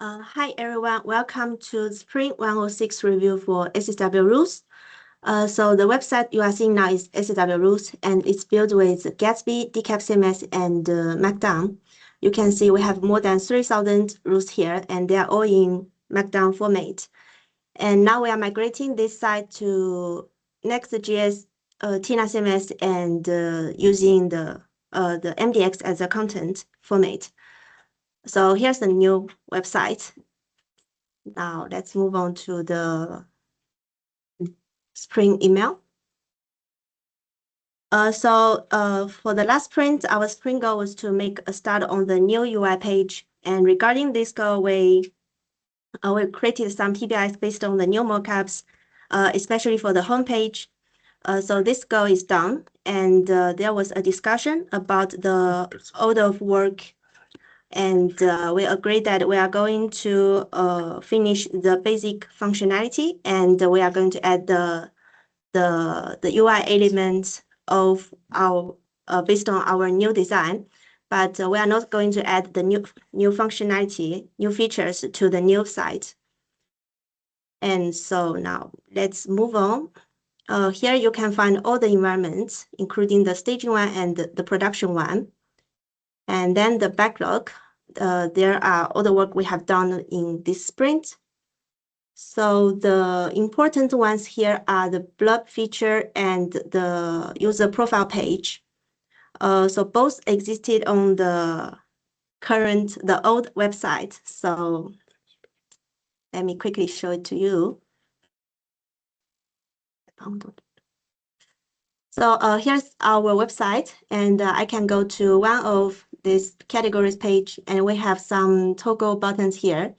Hi everyone, welcome to Spring 106 review for SSW rules. So the website you are seeing now is SSW rules, and it's built with Gatsby, decap CMS, and Markdown. You can see we have more than 3,000 rules here, and they are all in Markdown format. And now we are migrating this site to Next.js, Tina CMS, and using the MDX as a content format. So here's the new website. Now let's move on to the Spring email. For the last sprint, our Spring goal was to make a start on the new UI page. And regarding this goal, we created some PBIs based on the new mockups, especially for the homepage. So this goal is done. And there was a discussion about the order of work. And we agreed that we are going to finish the basic functionality, and we are going to add the UI elements of our based on our new design. But we are not going to add the new functionality, new features to the new site. And so now let's move on. Here you can find all the environments, including the staging one and the production one. And then the backlog. There are all the work we have done in this sprint. So the important ones here are the blob feature and the user profile page. So both existed on the old website. So let me quickly show it to you. So here's our website, and I can go to one of these categories page, and we have some toggle buttons here,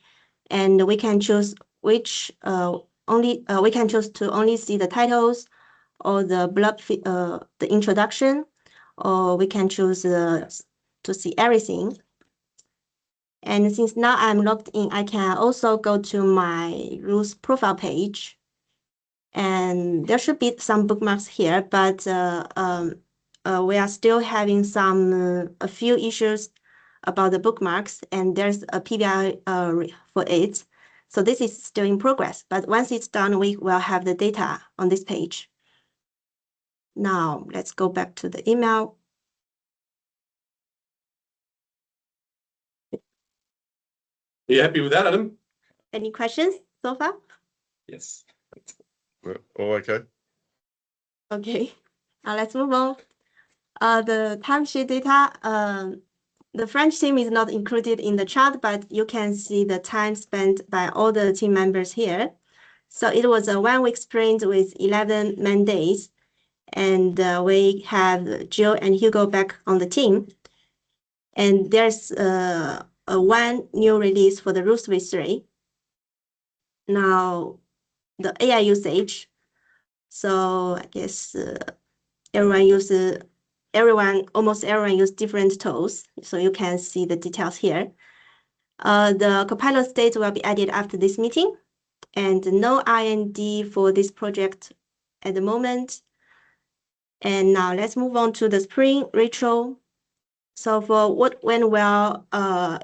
and we can choose which we can choose to only see the titles or the blog the introduction, or we can choose to see everything. And since now I'm logged in, I can also go to my rules profile page. And there should be some bookmarks here, but we are still having a few issues about the bookmarks, and there's a PBI for it. So this is still in progress, but once it's done, we will have the data on this page. Now let's go back to the email. Are you happy with that, Adam? Any questions so far? Yes. Oh, okay. Okay, now let's move on. The timesheet data, the French team is not included in the chart, but you can see the time spent by all the team members here. So it was a 1 week sprint with 11 man days, and we have Jill and Hugo back on the team. And there's one new release for the Rules v3. Now, the AI usage. So I guess almost everyone use different tools. So you can see the details here. The Copilot state will be added after this meeting, and no IND for this project at the moment. And now let's move on to the Spring retro. So for what went well,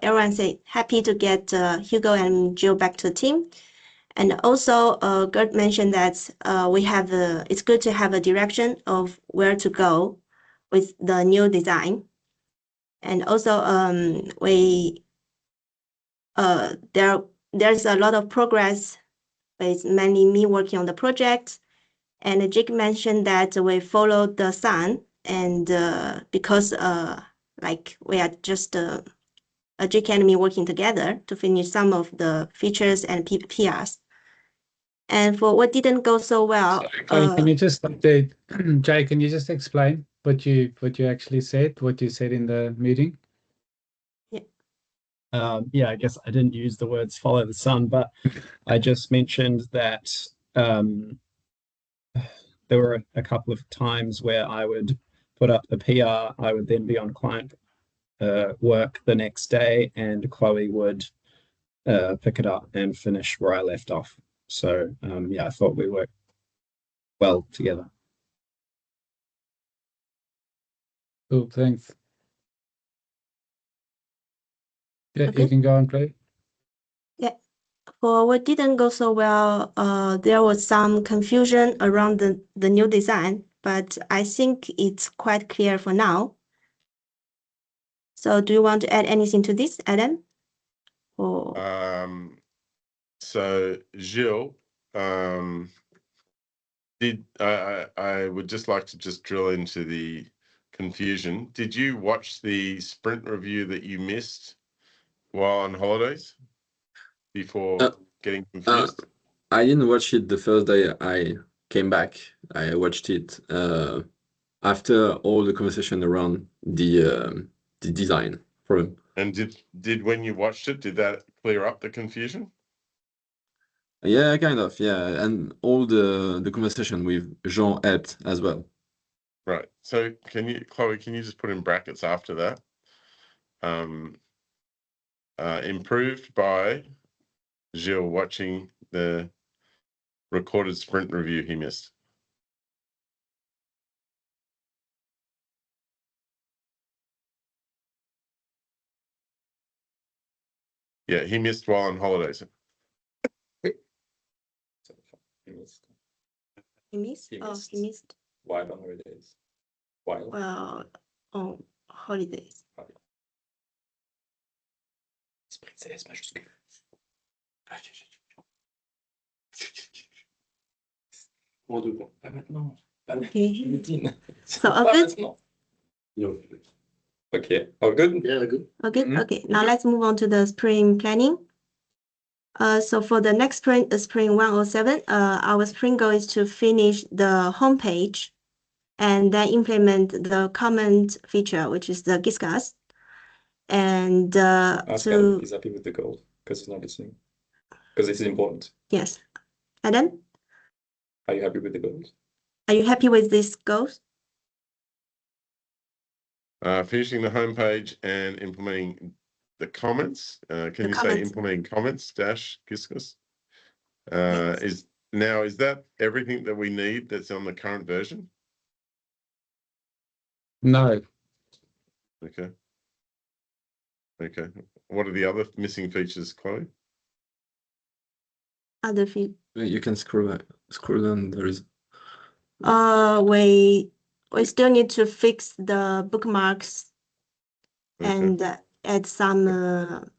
everyone said happy to get Hugo and Jill back to the team. And also, Gert mentioned that it's good to have a direction of where to go with the new design. And also, there's a lot of progress with mainly me working on the project. And Jake mentioned that we followed the sun, and because we are just a Jake and me working together to finish some of the features and PRs. And for what didn't go so well, can you just update, Jay? Can you just explain what you actually said? What you said in the meeting? Yeah, I guess I didn't use the words "follow the sun," but I just mentioned that there were a couple of times where I would put up the PR, I would then be on client work the next day, and Chloe would pick it up and finish where I left off. So yeah, I thought we worked well together. Cool, thanks. Yeah, Okay. you can go on, Chloe. For what didn't go so well, there was some confusion around the new design, but I think it's quite clear for now. So do you want to add anything to this, Adam? Or So Gilles, I would just like to just drill into the confusion. Did you watch the sprint review that you missed while on holidays before getting confused? I didn't watch it the first day I came back. I watched it after all the conversation around the design problem. And did when you watched it, did that clear up the confusion? Yeah, kind of. Yeah, and all the conversation with Jean helped as well. Right. So Chloe, can you just put in brackets after that? Improved by Gilles watching the recorded sprint review he missed. Yeah, he missed while on holidays. he missed? He Oh, missed. he missed. While on holidays. While. Well, on holidays. Sprint CS majuscule. Pour de bon. Pas maintenant. Pas Okay. So all good? Okay. All good? Yeah, good. Okay, Mhm. okay. Now let's move on to the sprint planning. So for the next sprint, sprint 107, our sprint goal is to finish the homepage and then implement the comment feature, which is the discuss. And Ask to Adam if he's happy with the goal because he's not listening. Because this is important. yes, Adam, Are you happy with the goals? are you happy with these goals? Finishing the homepage and implementing the comments. Can The you say comments. implementing comments dash Giscus? Yes. Is that everything that we need that's on the current version? No, Okay. Okay. What are the other missing features, Chloe? Other few. You can scroll down. There is. We still need to fix the bookmarks Okay. and add some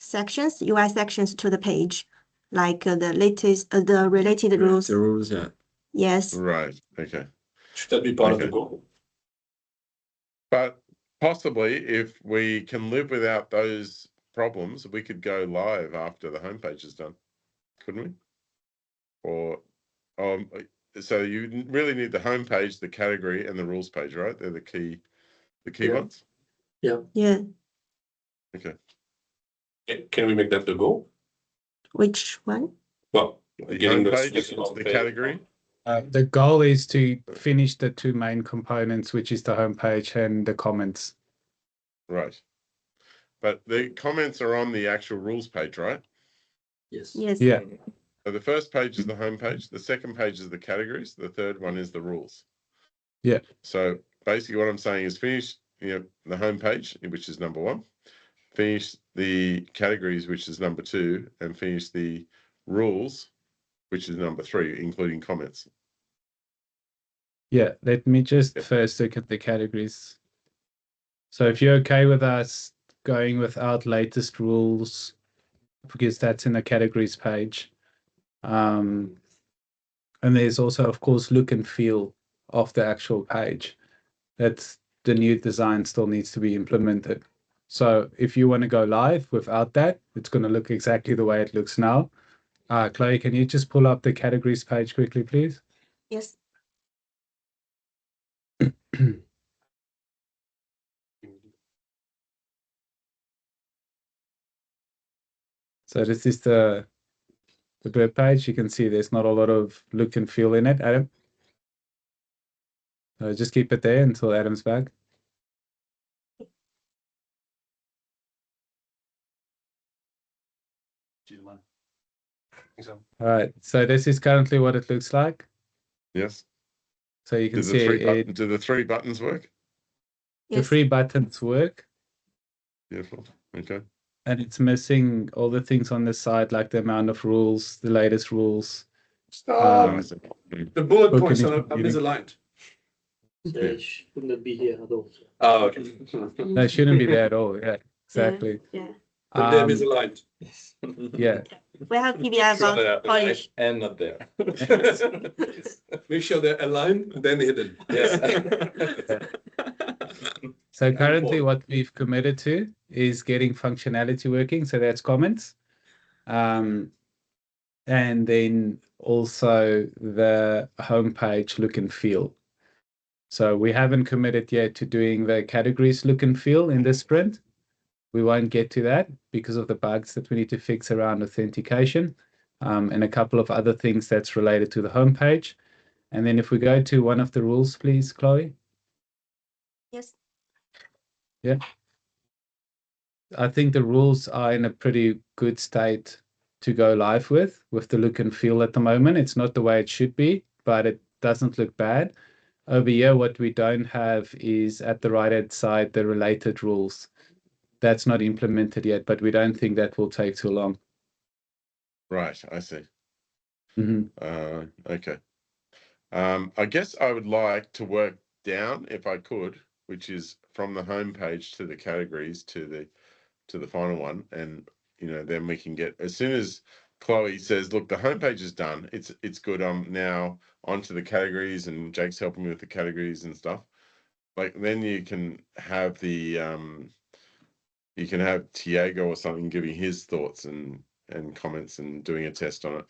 sections, UI sections to the page, like the latest, the related rules. The rules, yeah. Yes. Right. Okay. Should that be part of the goal? But possibly if we can live without those problems, we could go live after the homepage is done, couldn't we? Or so you really need the homepage, the category, and the rules page, right? They're the key Yeah. ones. Yeah. Okay. Can we make that the goal? Which one? Well, The getting the homepage, selection of the category. the goal is to finish the two main components, which is the homepage and the comments. Right. But the comments are on the actual rules page, right? Yes. Yes. Yeah. So the first page is the homepage, the second page is the categories, the third one is the rules. Yeah. So basically what I'm saying is finish, the homepage, which is number 1, finish the categories, which is number 2, and finish the rules, which is number 3, including comments. Yeah, let me just Yeah. first look at the categories. So if you're okay with us going without latest rules, because that's in the categories page. And there's also, of course, look and feel of the actual page. That's the new design still needs to be implemented. So if you want to go live without that, it's going to look exactly the way it looks now. Chloe, can you just pull up the categories page quickly, please? Yes. So this is the web page. You can see there's not a lot of look and feel in it, Adam. Just keep it there until Adam's back. All right, so this is currently what it looks like. Yes. So you can Do see it, the 3 buttons work? the Yes. 3 buttons work. Beautiful. Okay. And it's missing all the things on the side, like the amount of rules, the latest rules. Oh, I see. The bullet Book points and are meeting. misaligned. So it shouldn't be here at all. Oh, okay. They shouldn't be there at all. Yeah, exactly. Yeah. But they're Um, misaligned. yeah. We have PBI Sure they are about Polish. and not there. Make sure they're aligned, then hidden. Yes. So currently what we've committed to is getting functionality working. So that's comments. And then also the homepage look and feel. So we haven't committed yet to doing the categories look and feel in this sprint. We won't get to that because of the bugs that we need to fix around authentication, and a couple of other things that's related to the homepage. And then if we go to one of the rules, please, Chloe. Yes. Yeah. I think the rules are in a pretty good state to go live with the look and feel at the moment. It's not the way it should be, but it doesn't look bad. Over here, what we don't have is at the right-hand side, the related rules. That's not implemented yet, but we don't think that will take too long. Right, I see. Mm-hmm. Okay. I guess I would like to work down, if I could, which is from the home page to the categories to the final one, and then we can get, as soon as Chloe says, look, the homepage is done, it's good, I'm now onto the categories, and Jake's helping me with the categories and stuff. Like, then you can have Tiago or something giving his thoughts and comments and doing a test on it.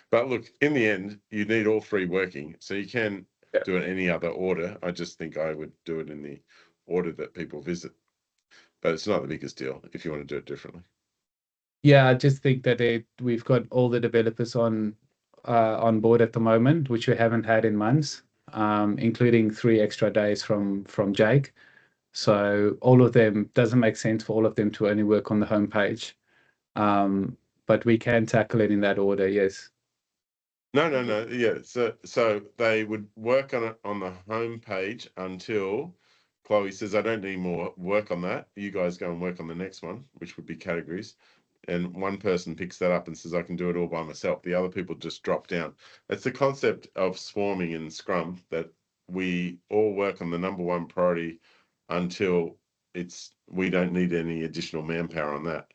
But look, in the end, you need all three working, so you can do it in any other order. I just think I would do it in the order that people visit, but it's not the biggest deal if you want to do it differently. Yeah, I just think that we've got all the developers on board at the moment, which we haven't had in months, including 3 extra days from Jake. So all of them, doesn't make sense for all of them to only work on the homepage. But we can tackle it in that order, yes. No. Yeah, so they would work on it on the homepage until Chloe says, I don't need more work on that. You guys go and work on the next one, which would be categories. And one person picks that up and says, I can do it all by myself. The other people just drop down. It's the concept of swarming in Scrum, that we all work on the number one priority until we don't need any additional manpower on that,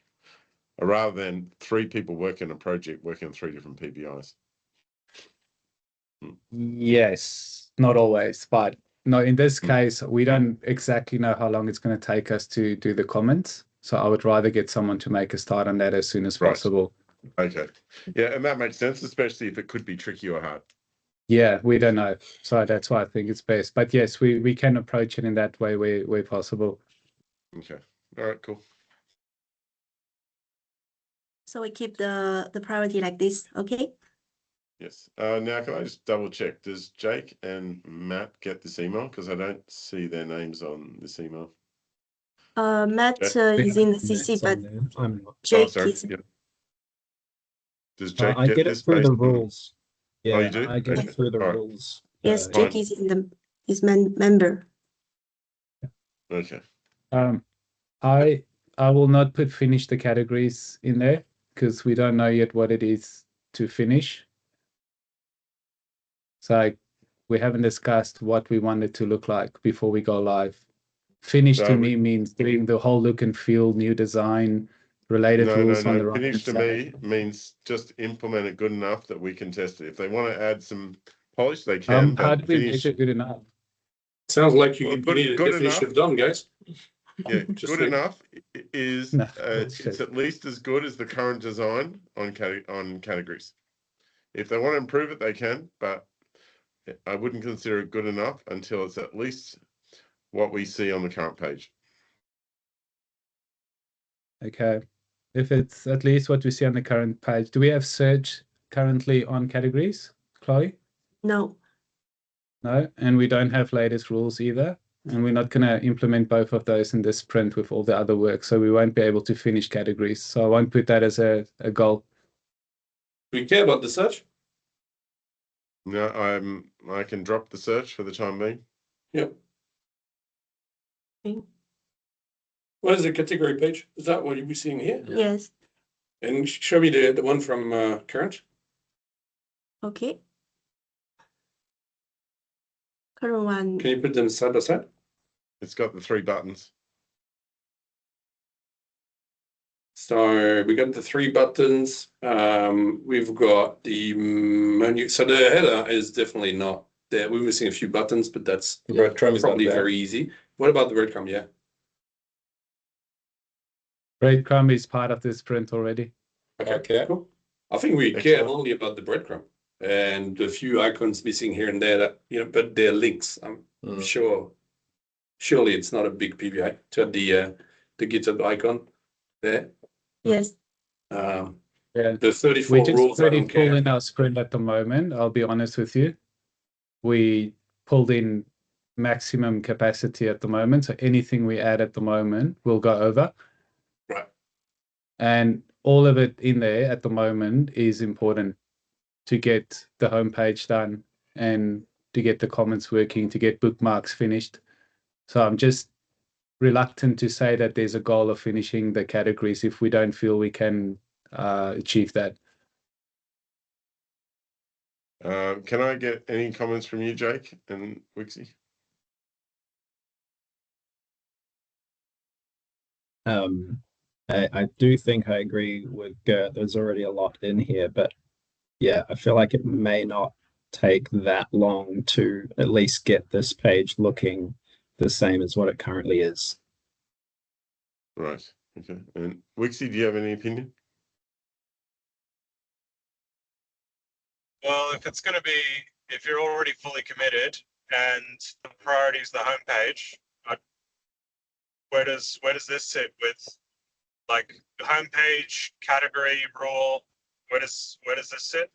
rather than 3 people working a project working on 3 different PBIs. Yes, not always, but no, in this case, we don't exactly know how long it's going to take us to do the comments. So I would rather get someone to make a start on that as soon as possible. Okay. Yeah, and that makes sense, especially if it could be tricky or hard. Yeah, we don't know. So that's why I think it's best. But yes, we can approach it in that way where possible. Okay. All right, cool. So we keep the priority like this, okay? Yes. Now, can I just double check? Does Jake and Matt get this email? Because I don't see their names on this email. Matt Okay. is in the Matt's CC, on but there. I'm not. Jake sorry. is. Yep. Does Jake I get it this through based the on- rules. Yeah, you do? I get Okay. it through the All right. rules. Yes, Yeah. Jake Fine. is member. Okay. I will not put finish the categories in there because we don't know yet what it is to finish. So we haven't discussed what we want it to look like before we go live. Finish So to me means doing the whole look and feel, new design, related rules on the right Finish to side. me means just implement it good enough that we can test it. If they want to add some polish, they can. How But do we finish. measure good enough? Sounds like you Well, need a good definition enough. of done, guys. Yeah, Just good saying. enough is No, it's bullshit. at least as good as the current design on categories. If they want to improve it, they can, but I wouldn't consider it good enough until it's at least what we see on the current page. Okay. If it's at least what we see on the current page, do we have search currently on categories, Chloe? No. No, and we don't have latest rules either. And we're not going to implement both of those in this sprint with all the other work. So we won't be able to finish categories. So I won't put that as a goal. Do we care about the search? No, I can drop the search for the time being. Yep. Okay. What is the category page? Is that what you're seeing here? Yes. And show me the one from current. Okay. Current one. Can you put them side by side? It's got the 3 buttons. So we got the 3 buttons. We've got the menu. So the header is definitely not there. We're missing a few buttons, but that's The breadcrumb is not probably there. very easy. What about the breadcrumb? Yeah. Breadcrumb is part of the sprint already. Okay. Cool. I think we care Excellent. only about the breadcrumb and a few icons missing here and there that, but they're links. I'm sure. Surely it's not a big PBI to have the GitHub icon there. Yes. Yeah. The 34 We're just rules, I pretty don't full care. in our sprint at the moment. I'll be honest with you. We pulled in maximum capacity at the moment. So anything we add at the moment will go over. Right. And all of it in there at the moment is important to get the homepage done and to get the comments working, to get bookmarks finished. So I'm just reluctant to say that there's a goal of finishing the categories if we don't feel we can achieve that. Can I get any comments from you, Jake and Wixie? I do think I agree with Gert. There's already a lot in here, but yeah, I feel like it may not take that long to at least get this page looking the same as what it currently is. Right. Okay. And Wixie, do you have any opinion? Well, if you're already fully committed and the priority is the homepage, where does this sit with like the homepage, category, rule? Where does this sit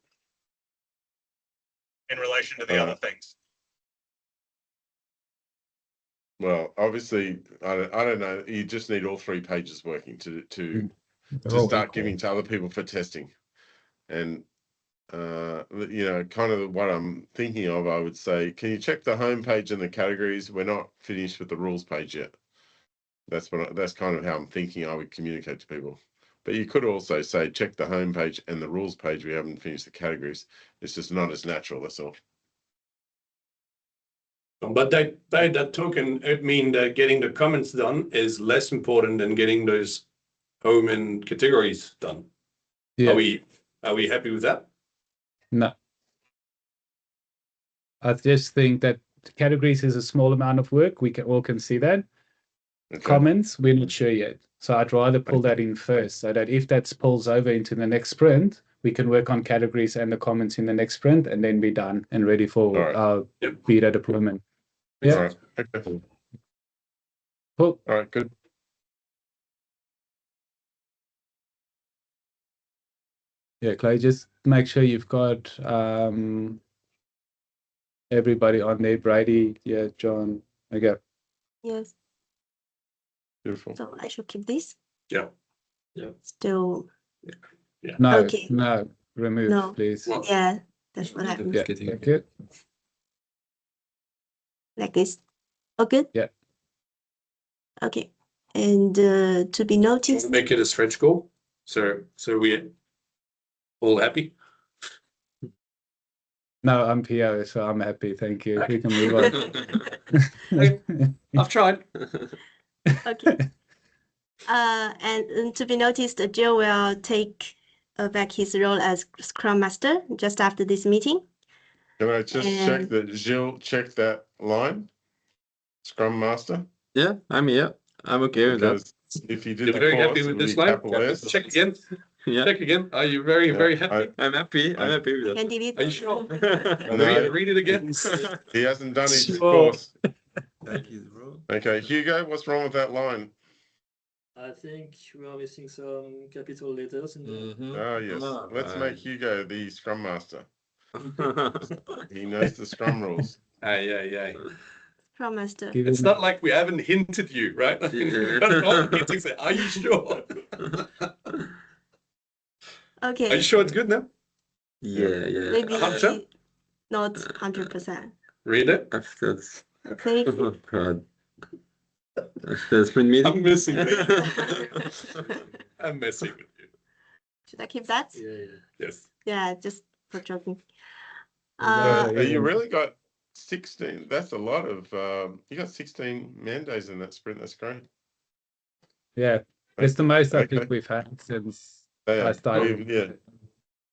in relation to the other things? Well, obviously, I don't know. You just need all 3 pages working to They're all start equal. giving to other people for testing. And kind of what I'm thinking of, I would say, can you check the homepage and the categories? We're not finished with the rules page yet. That's kind of how I'm thinking I would communicate to people. But you could also say, check the homepage and the rules page. We haven't finished the categories. It's just not as natural. That's all. But by that token, it means that getting the comments done is less important than getting those home and categories done. Yeah. Are we happy with that? No. I just think that categories is a small amount of work. We all can see that. Okay. Comments, we're not sure yet. So I'd rather pull that in first so that if that spills over into the next sprint, we can work on categories and the comments in the next sprint and then be done and ready for our beta deployment. Yeah. All right. Okay. Cool. All right. Good. Yeah, Clay, just make sure you've got everybody on there. Brady, yeah, John. Okay. Yes. Beautiful. So I should keep this. Yeah. Still. No, Okay. no, remove, No. please. Well, Yeah. That's what happens. Yeah, thank you. Like this. Oh, good. Yeah. Okay. And to be noticed. Make it a stretch goal. So we all happy. No, I'm PO, so I'm happy. Thank you. We can move on. I've tried. Okay. And to be noticed, Jill will take back his role as Scrum Master just after this meeting. Can I just check that Gilles checked that line? Scrum Master? Yeah, I'm here. I'm okay with that. Because if you did You're the very course, happy it with would this be line? capital S. Check again. Yeah, Check again. Are you very happy? I'm happy. I'm happy with Can that. delete. Are you sure? No. Read it again. He hasn't done his Sure. course. Thank you, bro. Okay, Hugo, what's wrong with that line? I think we are missing some capital letters in there. Oh, yes. No, Let's make Hugo the Scrum Master. He knows the Scrum rules. Yeah. Scrum Master. Give It's him- not like we haven't hinted you, right? Are you sure? Okay. Are you sure it's good now? Yeah. Maybe Hunter? not 100%. Read it. I've got. Okay. Oh God. After the sprint meeting. I'm missing I'm messing with you. Should I keep that? Yeah. Yes. Yeah, just for joking. Yeah, You yeah. really got 16. That's a lot of. You got 16 man days in that sprint. That's great. Yeah, it's the most I Okay. think we've had since Yeah, I started. yeah.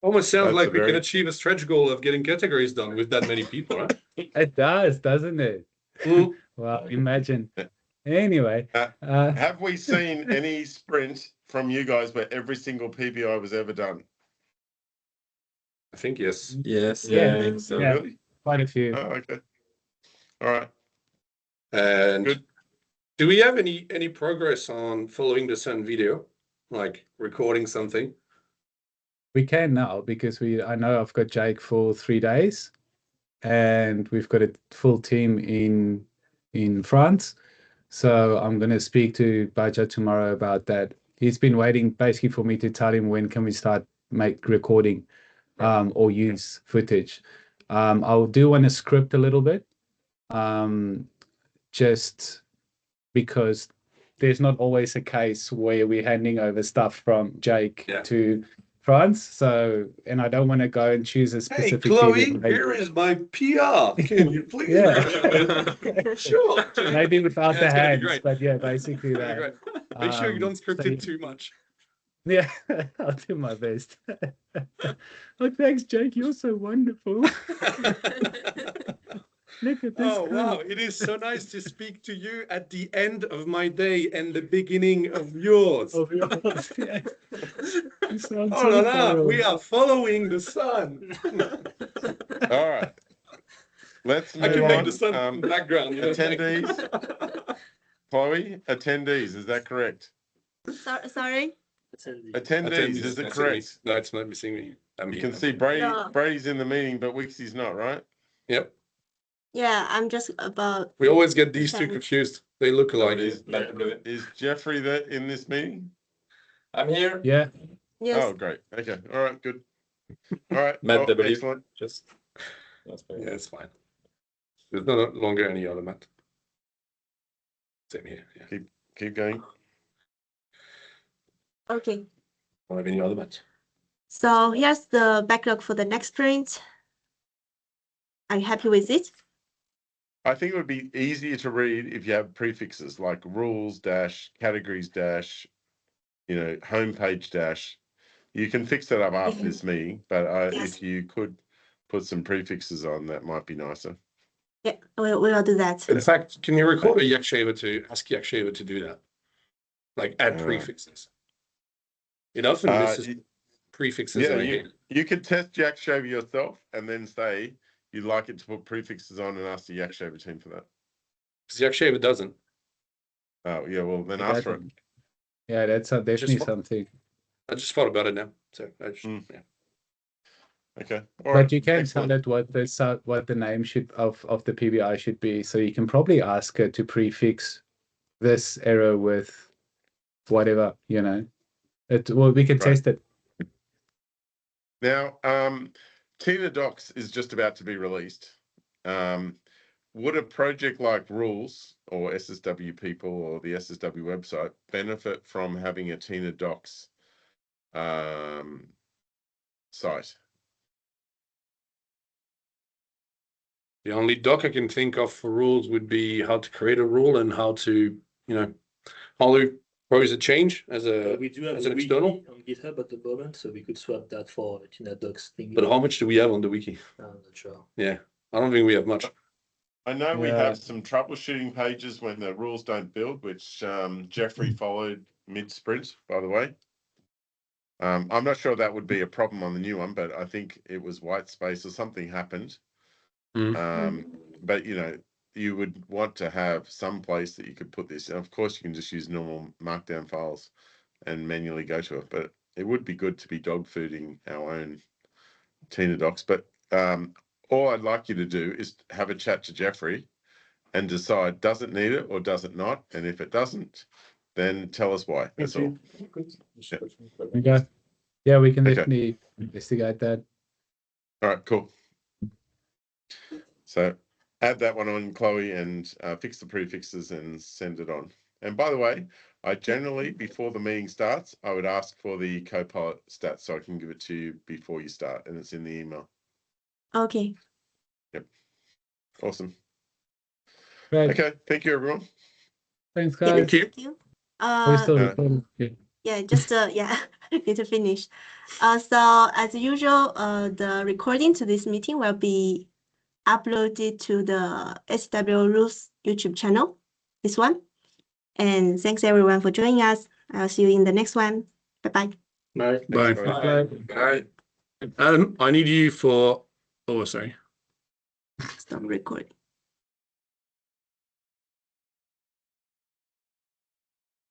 Almost sounds That's like a we can very- achieve a stretch goal of getting categories done with that many people, right? It does, doesn't it? Mm. Well, imagine. Anyway, Have we seen any sprint from you guys where every single PBI was ever done? I think yes. Yes, Yeah. I think so. Yeah. Really? quite a few. Oh, okay. All right. And Good. do we have any progress on following the sun video, like recording something? We can now because I know I've got Jake for 3 days, and we've got a full team in France. So I'm going to speak to Baja tomorrow about that. He's been waiting basically for me to tell him when can we start recording or use footage. I'll want to script a little bit, just because there's not always a case where we're handing over stuff from Jake to France. So, and I don't want to go and choose a Hey, specific. Chloe, video. here is my PR. Can you please? Yeah. Sure. Maybe without the That's gonna be hands, great. but yeah, basically That'd be that. great. Make sure you don't script so it too much. Yeah, I'll do my best. Oh, thanks, Jake. You're so wonderful. Look at this. Oh, wow. It is so nice to speak to you at the end of my day and the beginning of yours. Of yours. Yeah. You sound Oh, so la, la. thorough. We are following the sun. All right. Let's I move can make on. the sun in the background. You know, Attendees. Chloe, attendees, is that correct? Sorry. Attendees, is it correct? No, it's not missing me. You can see Brady. No. Brady's in the meeting, but Wixie's not, right? Yep. Yeah, I'm just about. We always get these two Okay. confused. They look alike. Is Jeffrey there in this meeting? I'm here. Yeah. Yes. Oh, great. Okay. All right. Good. All right. Matt Oh, W. excellent. Just that's Yeah, it's fine. There's no longer any other Matt. Same here. Yeah. Keep going. Okay. Don't have any other Matt. So here's the backlog for the next sprint. Are you happy with it? I think it would be easier to read if you have prefixes like rules dash, categories dash, homepage dash. You can fix that up after this meeting, but Yes. if you could put some prefixes on, that might be nicer. Yeah, we will do that. In fact, can you record a Yakshaver to ask Yakshaver to do that? Like add prefixes. It often misses prefixes. Yeah, you could test Yakshaver yourself and then say you'd like it to put prefixes on and ask the Yakshaver team for that. Because Yakshaver doesn't. Oh, yeah, well, then ask for it. Yeah, that's definitely Just- something. I just thought about it now. So I just, yeah. Okay. All But right. you can Excellent. tell it what the name of the PBI should be. So you can probably ask her to prefix this error with whatever, we can test it. Now, Tina Docs is just about to be released. Would a project like Rules or SSW people or the SSW website benefit from having a Tina Docs site? The only doc I can think of for rules would be how to create a rule and how to, how to propose a change as We do have as a an wiki external. on GitHub at the moment, so we could swap that for Tina Docs thing. But how much do we have on the wiki? I'm not sure. Yeah, I don't think we have much. I know we Yeah. have some troubleshooting pages when the rules don't build, which Jeffrey followed mid-sprint, by the way. I'm not sure that would be a problem on the new one, but I think it was white space or something happened. But you would want to have some place that you could put this. And of course, you can just use normal markdown files and manually go to it. But it would be good to be dog fooding our own Tina Docs. But all I'd like you to do is have a chat to Jeffrey and decide, does it need it or does it not? And if it doesn't, then tell us why. That's all. Okay. Yeah, we can Okay. definitely investigate that. All right, cool. So add that one on, Chloe, and fix the prefixes and send it on. And by the way, I generally, before the meeting starts, I would ask for the Copilot stats so I can give it to you before you start, and it's in the email. Okay. Yep. Awesome. Great. Okay. Thank you, everyone. Thanks, Yeah, guys. Thank you. thank you. We're still Uh, recording. Okay. Yeah, just yeah, need to finish. So as usual, the recording to this meeting will be uploaded to the SSW Rules YouTube channel, this one. And thanks everyone for joining us. I'll see you in the next one. Bye-bye. Bye. Thanks, Bye. guys. Bye. Adam, I need you for. Oh, sorry. Stop recording.